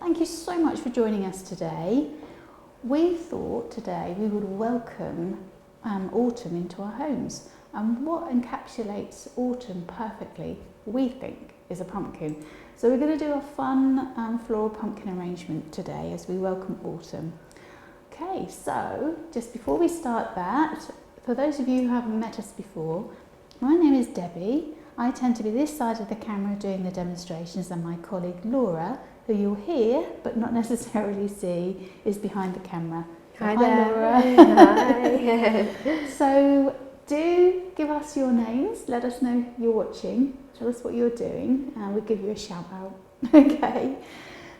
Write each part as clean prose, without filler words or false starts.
Thank you so much for joining us today. We thought today we would welcome autumn into our homes, and what encapsulates autumn perfectly, we think, is a pumpkin. So we're going to do a fun floral pumpkin arrangement today as we welcome autumn. Okay, so just before we start that, for those of you who haven't met us before, my name is Debbie. I tend to be this side of the camera doing the demonstrations, and my colleague Laura, who you'll hear but not necessarily see, is behind the camera. So hi there. Laura. Hi. So do give us your names, let us know you're watching, tell us what you're doing, and we'll give you a shout out. Okay.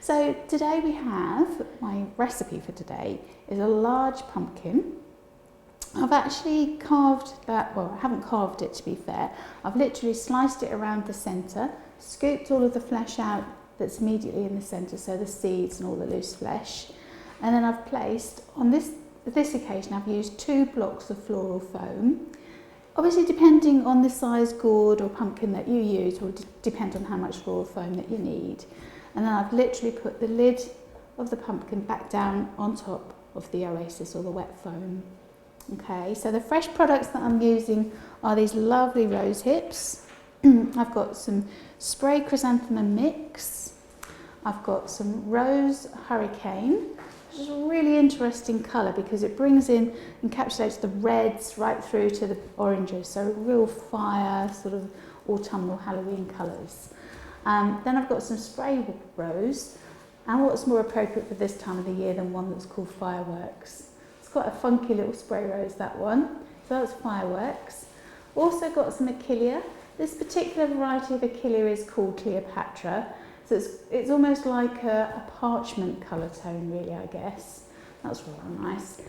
So today we have, my recipe for today is a large pumpkin. I've actually carved that, well, I haven't carved it to be fair. I've literally sliced it around the centre, scooped all of the flesh out that's immediately in the centre, so the seeds and all the loose flesh. And then I've placed, on this occasion, I've used 2 blocks of floral foam. Obviously, depending on the size gourd or pumpkin that you use, will depend on how much floral foam that you need. And then I've literally put the lid of the pumpkin back down on top of the oasis or the wet foam. Okay, so the fresh products that I'm using are these lovely rose hips. I've got some spray chrysanthemum mix. I've got some rose hurricane, which is a really interesting colour because it brings in, encapsulates the reds right through to the oranges, so real fire, sort of autumnal Halloween colours. Then I've got some spray rose, and what's more appropriate for this time of the year than one that's called fireworks. Quite a funky little spray rose, that one. So that's fireworks. Also got some Achillea. This particular variety of Achillea is called Cleopatra. So it's almost like a parchment colour tone, really, I guess. That's really nice.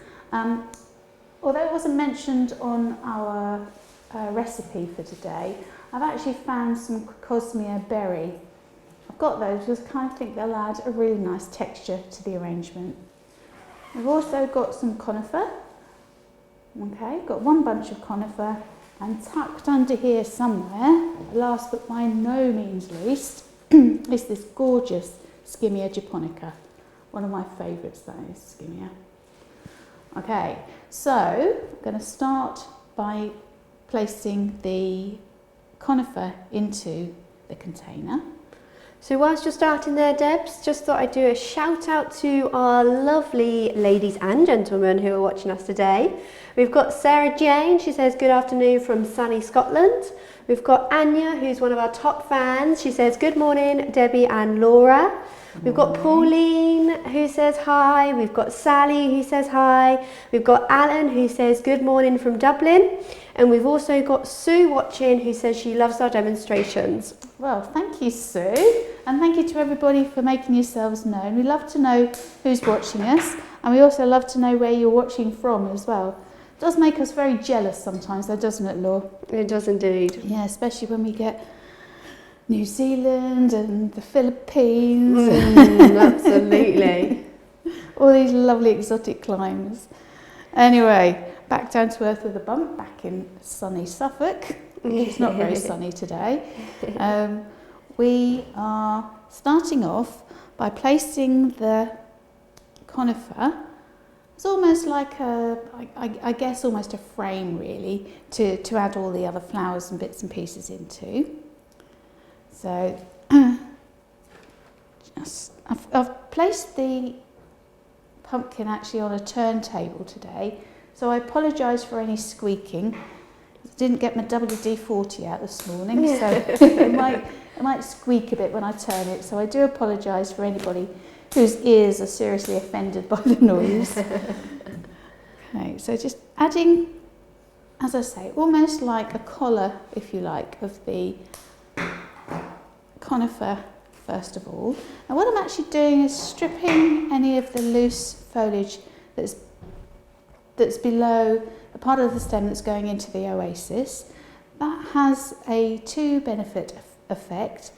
Although it wasn't mentioned on our recipe for today, I've actually found some Crocosmia Berry. I've got those because I kind of think they'll add a really nice texture to the arrangement. We've also got some Conifer. Okay, got 1 bunch of Conifer, and tucked under here somewhere, last but by no means least, is this gorgeous Skimmia Japonica. One of my favourites, that is, Skimmia. Okay, so I'm going to start by placing the Conifer into the container. So whilst you're starting there, Debs, just thought I'd do a shout out to our lovely ladies and gentlemen who are watching us today. We've got Sarah Jane, she says good afternoon from sunny Scotland. We've got Anya, who's one of our top fans. She says good morning, Debbie and Laura. We've got Pauline, who says hi. We've got Sally, who says hi. We've got Alan, who says good morning from Dublin. And we've also got Sue watching, who says she loves our demonstrations. Well, thank you, Sue. And thank you to everybody for making yourselves known. We love to know who's watching us. And we also love to know where you're watching from as well. It does make us very jealous sometimes, though, doesn't it, Laura? It does indeed. Yeah, especially when we get New Zealand and the Philippines. Absolutely. All these lovely exotic climes. Anyway, back down to earth with a bump, back in sunny Suffolk. It's not very sunny today. We are starting off by placing the Conifer. It's almost like I guess almost a frame really to add all the other flowers and bits and pieces into. So I've placed the pumpkin actually on a turntable today, so I apologise for any squeaking. I didn't get my WD-40 out this morning, so it might squeak a bit when I turn it, so I do apologise for anybody whose ears are seriously offended by the noise. Okay, so just adding, as I say, almost like a collar, if you like, of the Conifer first of all. And what I'm actually doing is stripping any of the loose foliage that's below a part of the stem that's going into the oasis. That has a 2 benefit effect.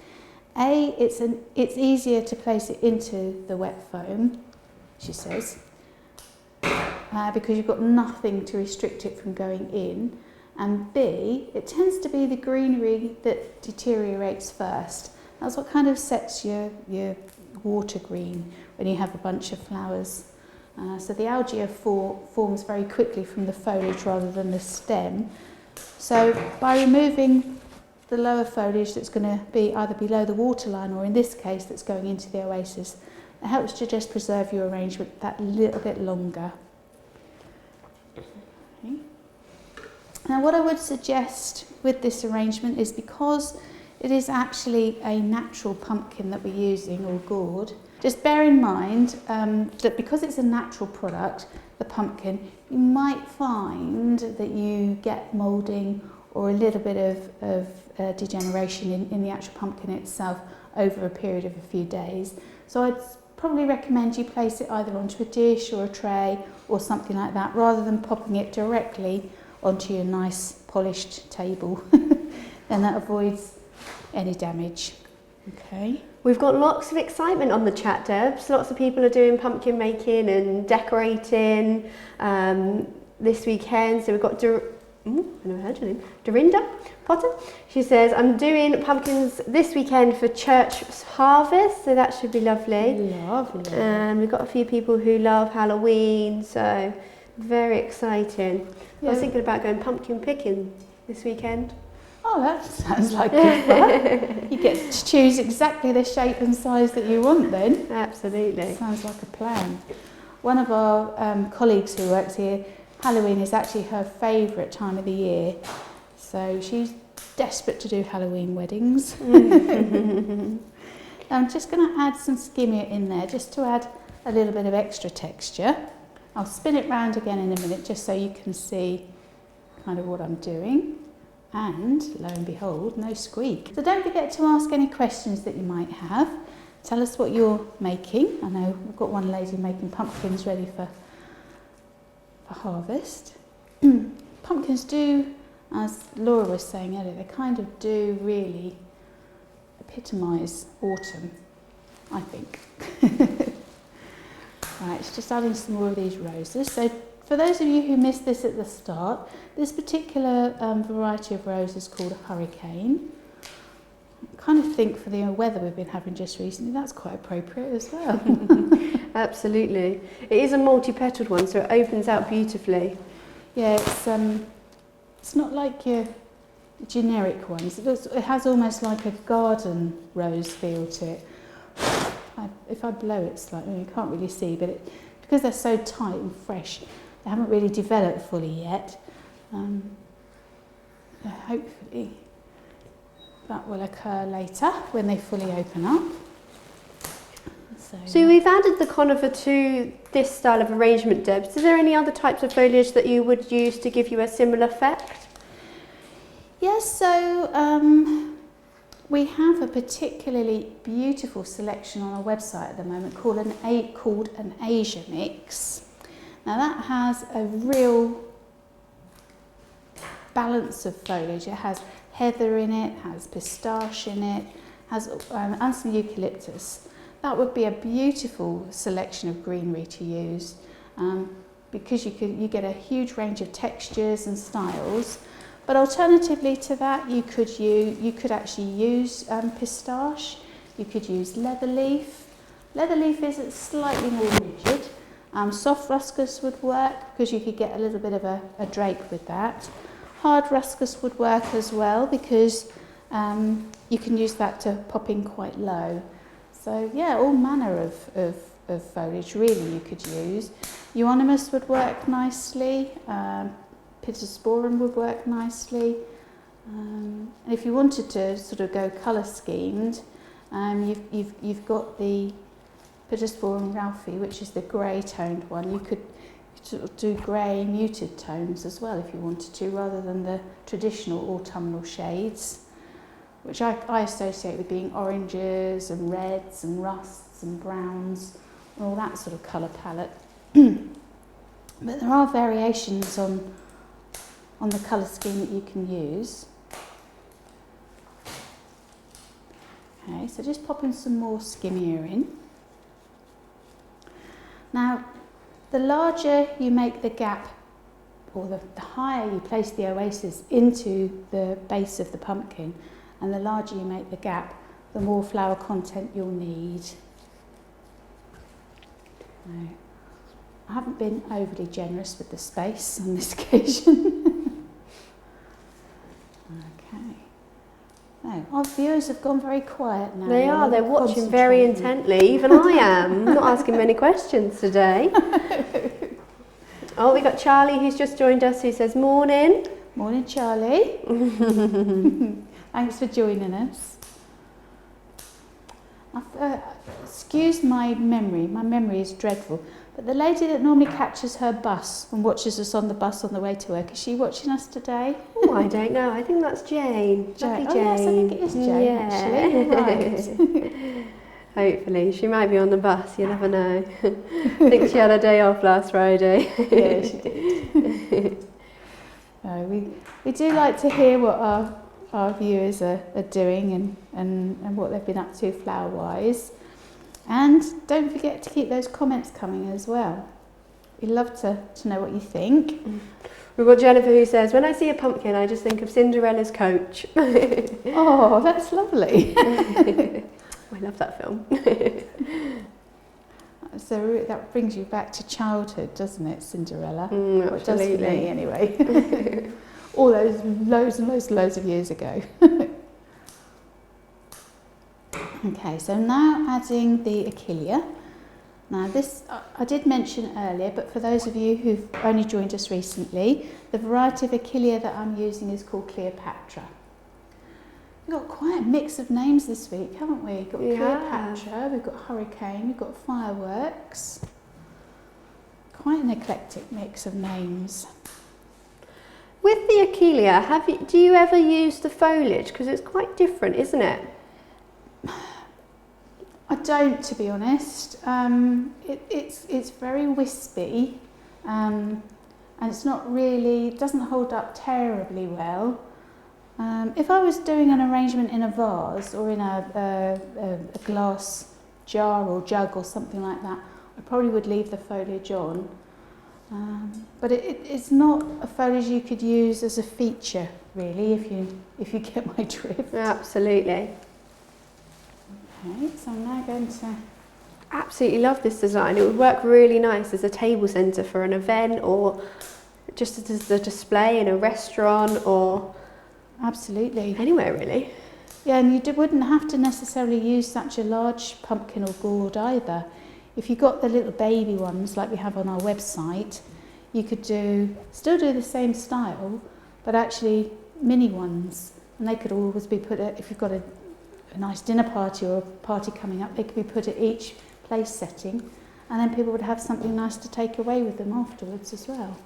A, it's easier to place it into the wet foam, she says, because you've got nothing to restrict it from going in. And B, it tends to be the greenery that deteriorates first. That's what kind of sets your water green when you have a bunch of flowers. So the algae forms very quickly from the foliage rather than the stem. So by removing the lower foliage that's going to be either below the waterline or in this case that's going into the oasis, it helps to just preserve your arrangement that little bit longer. Okay. Now what I would suggest with this arrangement is, because it is actually a natural pumpkin that we're using, or gourd, just bear in mind that because it's a natural product, the pumpkin, you might find that you get moulding or a little bit of degeneration in the actual pumpkin itself over a period of a few days. So I'd probably recommend you place it either onto a dish or a tray or something like that, rather than popping it directly onto your nice polished table. Then that avoids any damage. Okay. We've got lots of excitement on the chat, Debs. Lots of people are doing pumpkin making and decorating this weekend. So we've got I never heard her name. Dorinda Potter. She says, I'm doing pumpkins this weekend for church harvest, so that should be lovely. Lovely. And we've got a few people who love Halloween, so very exciting. Yeah. I was thinking about going pumpkin picking this weekend. Oh, that sounds like good fun. You get to choose exactly the shape and size that you want then. Absolutely. Sounds like a plan. One of our colleagues who works here, Halloween is actually her favourite time of the year. So she's desperate to do Halloween weddings. I'm just going to add some skimmia in there just to add a little bit of extra texture. I'll spin it round again in a minute just so you can see kind of what I'm doing. And lo and behold, no squeak. So don't forget to ask any questions that you might have. Tell us what you're making. I know we've got one lady making pumpkins ready for harvest. Pumpkins do, as Laura was saying earlier, they kind of do really epitomise autumn, I think. Right, it's just adding some more of these roses. So for those of you who missed this at the start, this particular variety of rose is called a hurricane. I kind of think for the weather we've been having just recently, that's quite appropriate as well. Absolutely. It is a multi-petalled one, so it opens out beautifully. Yeah, it's not like your generic ones. It has almost like a garden rose feel to it. If I blow it slightly, you can't really see, but because they're so tight and fresh, they haven't really developed fully yet. Hopefully that will occur later when they fully open up. So we've added the conifer to this style of arrangement, Debs. Is there any other types of foliage that you would use to give you a similar effect? Yes, so we have a particularly beautiful selection on our website at the moment called an Asia Mix. Now that has a real balance of foliage. It has heather in it, has pistache in it, has and some eucalyptus. That would be a beautiful selection of greenery to use because you get a huge range of textures and styles. But alternatively to that, you could actually use pistache. You could use leather leaf. Leather leaf is slightly more rigid. Soft ruscus would work because you could get a little bit of a drape with that. Hard ruscus would work as well because you can use that to pop in quite low. So yeah, all manner of foliage really you could use. Euonymus would work nicely. Pittosporum would work nicely. And if you wanted to sort of go colour schemed, you've got the Pittosporum ralphii, which is the grey toned one. You could sort of do grey muted tones as well if you wanted to, rather than the traditional autumnal shades, which I associate with being oranges and reds and rusts and browns and all that sort of colour palette. But there are variations on the colour scheme that you can use. Okay, so just popping some more skimmia in. Now, the larger you make the gap, or the higher you place the oasis into the base of the pumpkin, and the larger you make the gap, the more flower content you'll need. No, I haven't been overly generous with the space on this occasion. Okay. No, our viewers have gone very quiet now. They are, they're watching very intently. Even I am. I'm not asking many questions today. Oh, we got Charlie who's just joined us who says morning. Morning, Charlie. Thanks for joining us. Excuse my memory is dreadful, but the lady that normally catches her bus and watches us on the bus on the way to work, is she watching us today? Oh, I don't know. I think that's Jane. Lovely Jane. Yes, I think it is Jane, actually. Right. Hopefully. She might be on the bus, you never know. I think she had a day off last Friday. Yeah, she did. We do like to hear what our viewers are doing and what they've been up to flower-wise. And don't forget to keep those comments coming as well. We'd love to know what you think. We've got Jennifer who says, when I see a pumpkin, I just think of Cinderella's coach. Oh, that's lovely. I love that film. So that brings you back to childhood, doesn't it, Cinderella? Absolutely. It does for me, anyway. All those loads of years ago. Okay, so now adding the Achillea. Now this, I did mention earlier, but for those of you who've only joined us recently, the variety of Achillea that I'm using is called Cleopatra. We've got quite a mix of names this week, haven't we? We've got Cleopatra, we've got Hurricane, we've got Fireworks. Quite an eclectic mix of names. With the Achillea, do you ever use the foliage? Because it's quite different, isn't it? I don't, to be honest. It's very wispy, and it's not really, it doesn't hold up terribly well. If I was doing an arrangement in a vase or in a glass jar or jug or something like that, I probably would leave the foliage on. But it's not a foliage you could use as a feature, really, if you get my drift. Absolutely. Okay, so I'm now going to... Absolutely love this design. It would work really nice as a table centre for an event or just as a display in a restaurant or... Absolutely. Anywhere, really. Yeah, and you wouldn't have to necessarily use such a large pumpkin or gourd either. If you got the little baby ones like we have on our website, you could still do the same style, but actually mini ones. And they could always be put at, if you've got a nice dinner party or a party coming up, they could be put at each place setting, and then people would have something nice to take away with them afterwards as well.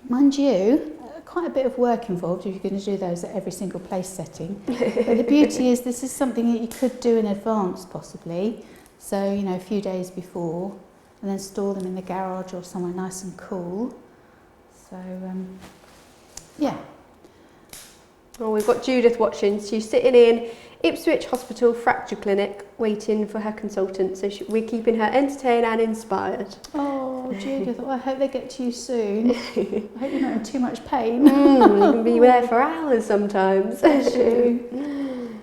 Mind you, quite a bit of work involved if you're going to do those at every single place setting. But the beauty is this is something that you could do in advance possibly, so a few days before, and then store them in the garage or somewhere nice and cool. So yeah. Well, we've got Judith watching. She's sitting in Ipswich Hospital Fracture Clinic waiting for her consultant, so we're keeping her entertained and inspired. Oh, Judith, I hope they get to you soon. I hope you're not in too much pain. You can be there for hours sometimes. Bless you.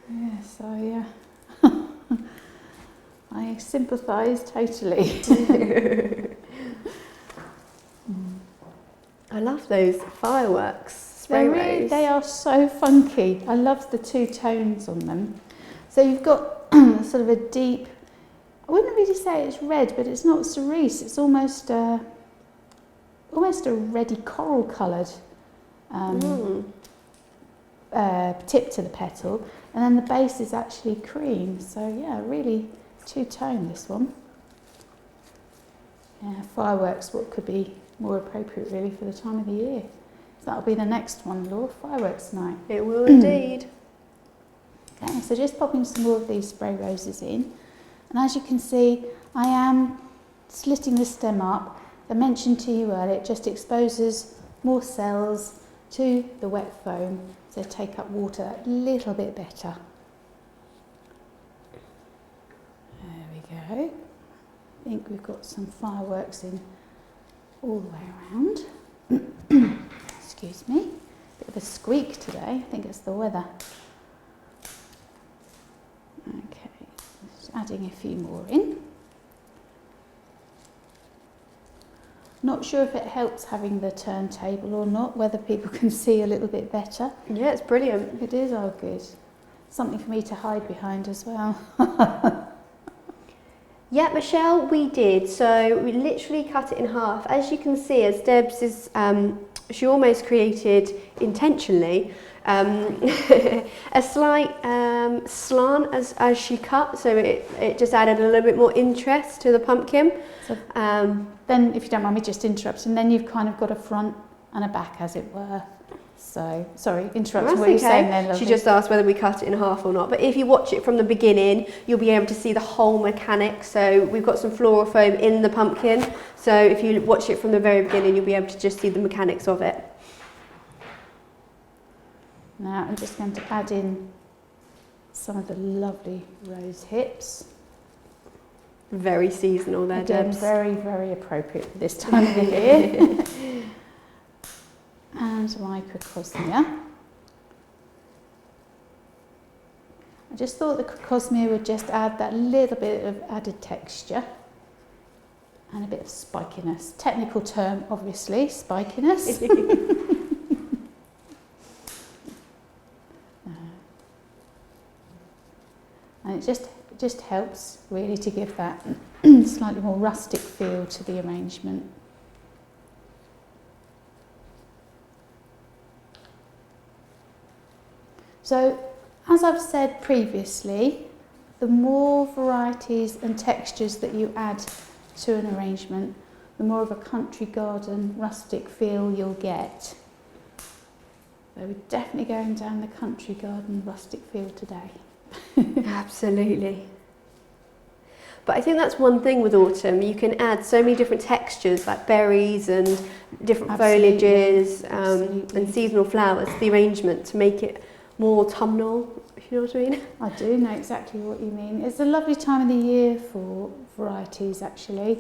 Yes, I sympathise totally. I love those fireworks. They are so funky. I love the two tones on them. So you've got sort of a deep, I wouldn't really say it's red, but it's not cerise. It's almost a reddy coral coloured tip to the petal, and then the base is actually cream. So yeah, really two-tone this one. Yeah, fireworks, what could be more appropriate really for the time of the year. So that'll be the next one, Laura, fireworks night. It will indeed. Okay, so just popping some more of these spray roses in. And as you can see, I am slitting the stem up. I mentioned to you earlier, it just exposes more cells to the wet foam, so take up water a little bit better. There we go. I think we've got some fireworks in all the way around. Excuse me, bit of a squeak today, I think it's the weather. adding a few more in. Not sure if it helps having the turntable or not, whether people can see a little bit better. Yeah, it's brilliant. It is, oh good. Something for me to hide behind as well. Yeah, Michelle, we did. So we literally cut it in half. As you can see, as Debs is, she almost created intentionally a slight slant as she cut, so it just added a little bit more interest to the pumpkin. So, then, if you don't mind me just interrupting, then you've kind of got a front and a back, as it were. So, sorry, interrupting what you're saying then, lovely. She just asked whether we cut it in half or not. But if you watch it from the beginning, you'll be able to see the whole mechanic. So we've got some floral foam in the pumpkin. So if you watch it from the very beginning, you'll be able to just see the mechanics of it. Now I'm just going to add in some of the lovely rose hips. Very seasonal there, Again, Debs. very, very appropriate for this time of the year. And my Crocosmia. I just thought the Crocosmia would just add that little bit of added texture and a bit of spikiness. Technical term, obviously, spikiness. And it just helps really to give that slightly more rustic feel to the arrangement. So, as I've said previously, the more varieties and textures that you add to an arrangement, the more of a country garden rustic feel you'll get. So we're definitely going down the country garden rustic feel today. Absolutely. But I think that's one thing with autumn. You can add so many different textures, like berries and different foliages and seasonal flowers to the arrangement to make it more autumnal, if you know what I mean. I do know exactly what you mean. It's a lovely time of the year for varieties, actually.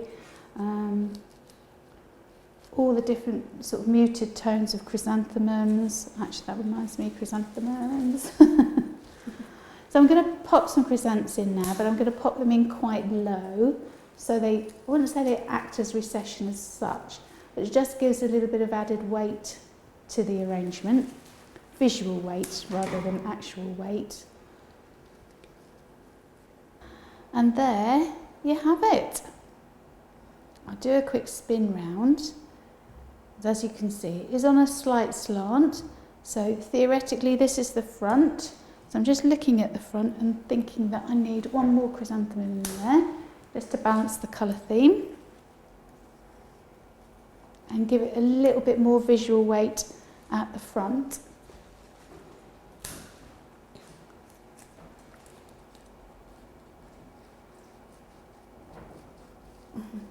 All the different sort of muted tones of chrysanthemums. Actually, that reminds me of chrysanthemums. So I'm going to pop some chrysanthemums in now, but I'm going to pop them in quite low. So I wouldn't say they act as recession as such, but it just gives a little bit of added weight to the arrangement. Visual weight rather than actual weight. And there you have it. I'll do a quick spin round. As you can see, it is on a slight slant. So theoretically this is the front. So I'm just looking at the front and thinking that I need one more chrysanthemum in there just to balance the colour theme and give it a little bit more visual weight at the front.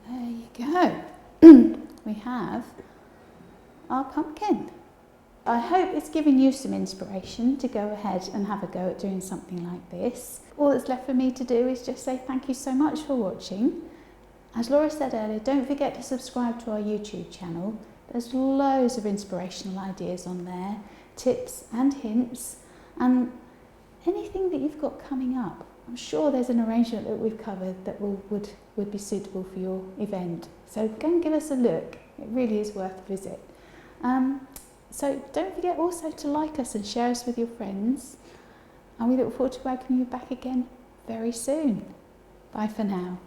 There you go. We have our pumpkin. I hope it's given you some inspiration to go ahead and have a go at doing something like this. All that's left for me to do is just say thank you so much for watching. As Laura said earlier, don't forget to subscribe to our YouTube channel. There's loads of inspirational ideas on there, tips and hints, and anything that you've got coming up. I'm sure there's an arrangement that we've covered that would be suitable for your event. So go and give us a look. It really is worth a visit. So don't forget also to like us and share us with your friends. And we look forward to welcoming you back again very soon. Bye for now.